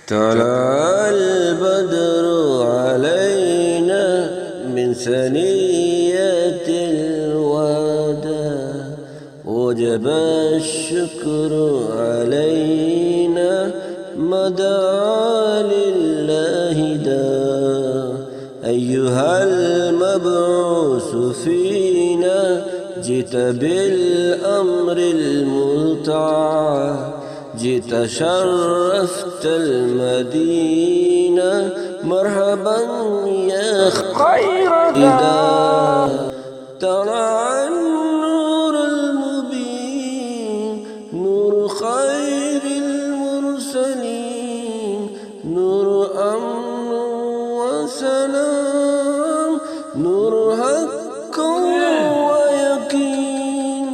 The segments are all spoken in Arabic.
طلع البدر علينا من ثنيات الوداع وجب الشكر علينا ما دعا لله داع أيها المبعوث فينا جئت بالأمر المطاع جئت شرفت المدينة مرحبا يا خير داع طلع النور المبين نور خير المرسلين نور أمن وسلام نور حق ويقين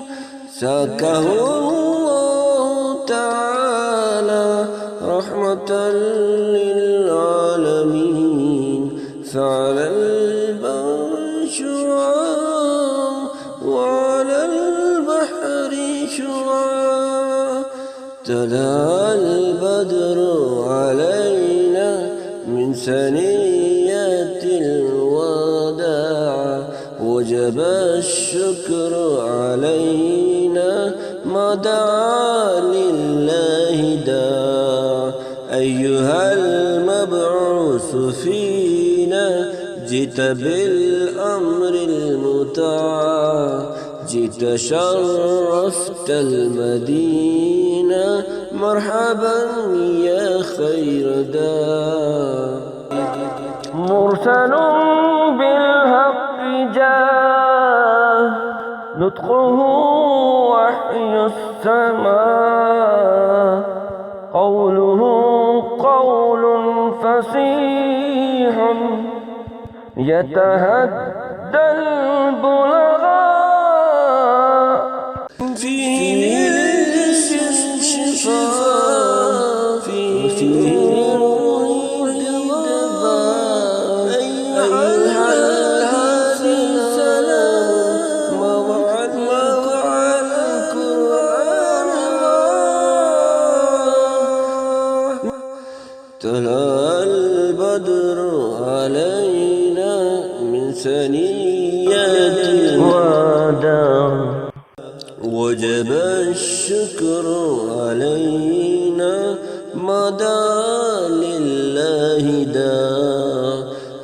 ساكه الله تعالى رحمة للعالمين فعلى البر شعاع وعلى البحر شعاع طلع البدر علينا من ثنيات الوداع وجب الشكر علينا ما دعا لله داع أيها المبعوث فينا جئت بالأمر المطاع جئت شرفت المدينة مرحبا يا خير داع مرسل بالحق جاء نطقه وحي السماء قوله قول فصيح يتهدى البلغاء فيه الشفاء فيه روح الدواء أيها الهادي السلام موعد القرآن طلع البدر علينا من ثنيات الوداع وجب الشكر علينا ما دعا لله داع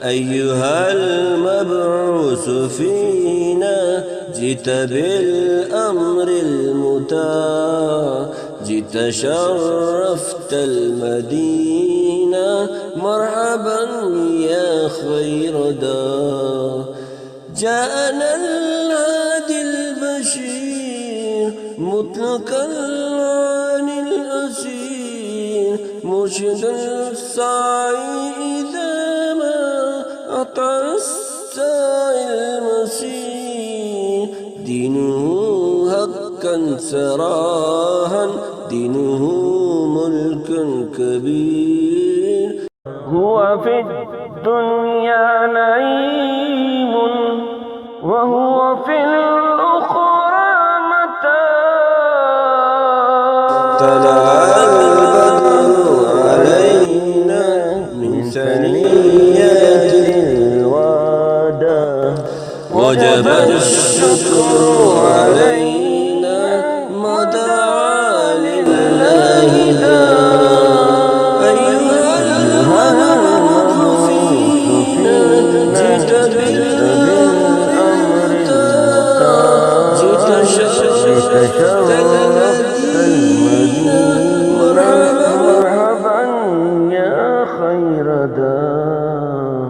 أيها المبعوث فينا جئت بالأمر المطاع جئت شرفت المدينة مرحبا يا خير داع جاءنا الهادي البشير مطلقا عن الأسير مرشد السعي إذا ما أطع السعي المسير دينه حقا سراها دينه ملك كبير هو في الدنيا نعيم وهو في الأخرى متاع طلع البدر علينا من ثنيات الوداع وجب الشكر علينا ما دعا لله داع أيها المبعوث فينا جئت بالأمر جئت شرفت المدينة مرحبا يا خير داع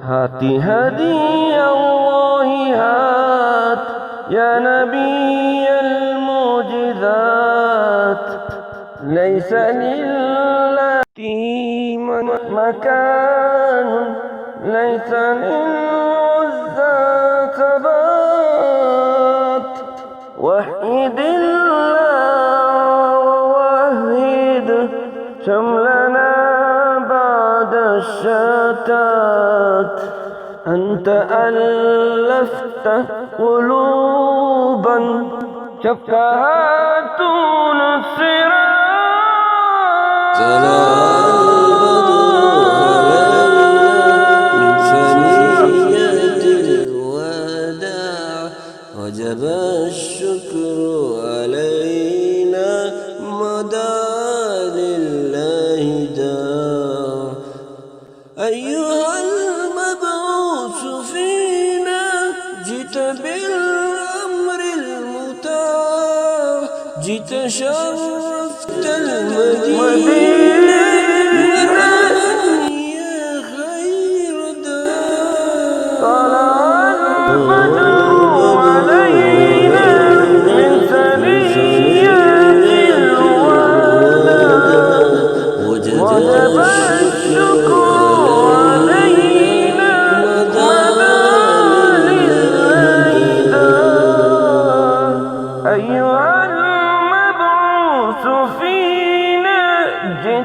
هاتي هدي الله هات يا نبي المعجزات ليس لله مكان ليس للعزى ثبات وحيد الله ووحيد شملنا بعد الشتات أنت ألفت قلوبا شفقها طول الصراط.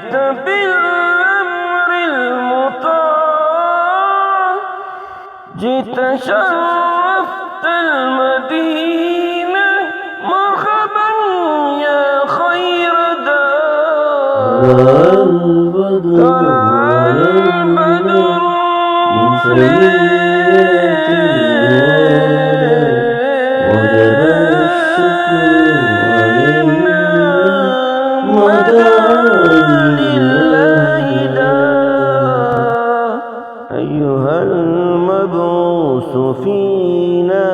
جئت بالأمر المطاع جئت شرفت المدينة مرحبا يا خير دار طلع البدر من ثنيات وجب لله داع أيها المبعوث فينا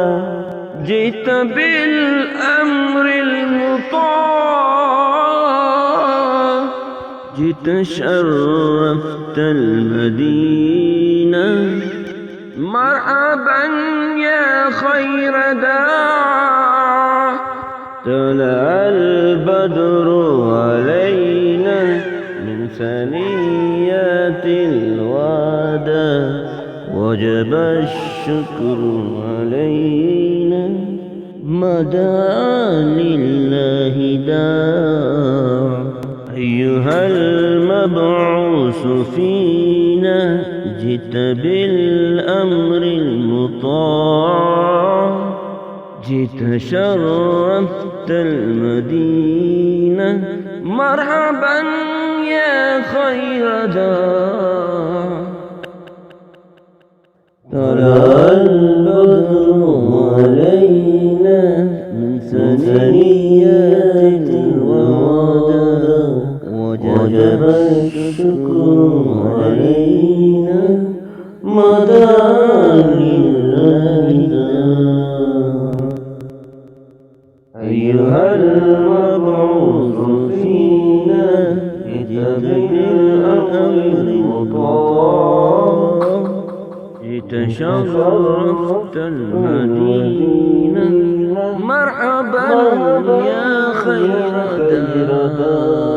جئت بالأمر المطاع جئت شرفت المدينة مرحبا يا خير داع طلع البدر علينا من ثنيات الوداع وجب الشكر علينا ما دعا لله داع أيها المبعوث فينا جئت بالأمر المطاع جئت شرفت المدينة مرحبا يا خير داع طلع البدر علينا من ثنيات الوداع وجب الشكر علينا ما دعا لله داع أيها المبعوث فينا جئت بالأمر المطاع جئت شرفت المدينة مرحبا يا خير دار